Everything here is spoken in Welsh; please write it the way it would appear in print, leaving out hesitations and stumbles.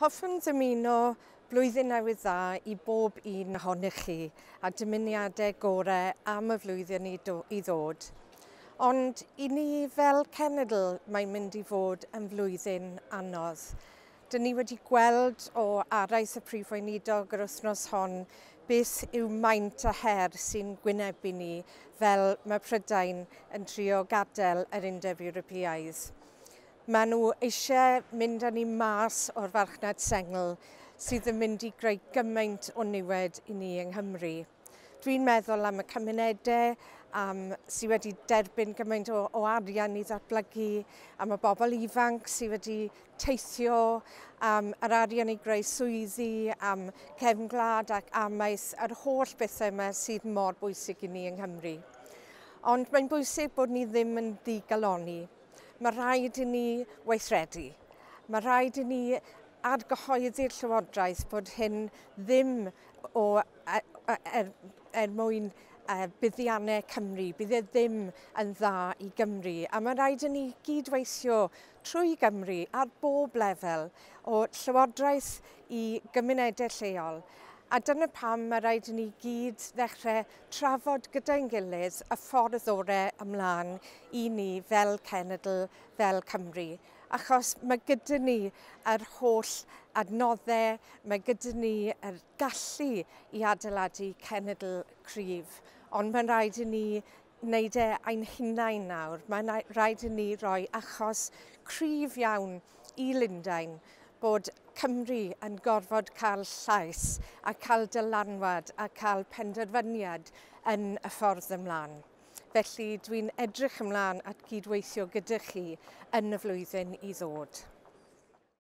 Hoffwn dymuno blwyddyn newydd dda I bob un ohonych chi a dymuniadau gorau am y flwyddyn I ddod. Ond I ni fel cenedl mae'n mynd I fod yn flwyddyn anodd. Dyn ni wedi gweld o araith y Prif Weinidog yr wythnos hon beth yw maint a her sy'n gwynebu ni fel mae Prydain yn trio gadael yr Undeb Ewropeaidd. Maen nhw eisiau mynd â ni mas o'r farchnad sengl sydd yn mynd I greu gymaint o niwed I ni yng Nghymru. Dwi'n meddwl am y cymunedau sydd wedi derbyn gymaint o arian I ddatblygu, am y bobl ifanc sydd wedi teithio, yr arian I greu swyddi, am cefnglad ac amaeth, yr holl bethau yma sydd mor bwysig I ni yng Nghymru. Ond mae'n bwysig bod ni ddim yn ddigaloni. Mae rhaid I ni weithredu. Mae rhaid I ni argyhoeddi'r Llywodraeth bod hyn ddim mwyn buddiannau Cymru, bydd e ddim yn dda I Gymru. A mae rhaid I ni gydweithio trwy Gymru ar bob lefel o Llywodraeth I gymunedau lleol. A dyna pam mae rhaid I ni gyd ddechrau trafod gyda'n gilydd y ffordd orau ymlaen I ni fel cenedl, fel Cymru. Achos mae gyda ni yr holl adnoddau, mae gyda ni yr gallu I adeiladu cenedl cryf. Ond mae'n rhaid I ni wneud ein hunain nawr. Mae'n rhaid I ni roi achos cryf iawn I Lundain bod Cymru yn gorfod cael llais a cael dylanwad a cael penderfyniad yn y ffordd ymlaen. Felly dwi'n edrych ymlaen at gydweithio gyda chi yn y flwyddyn I ddod.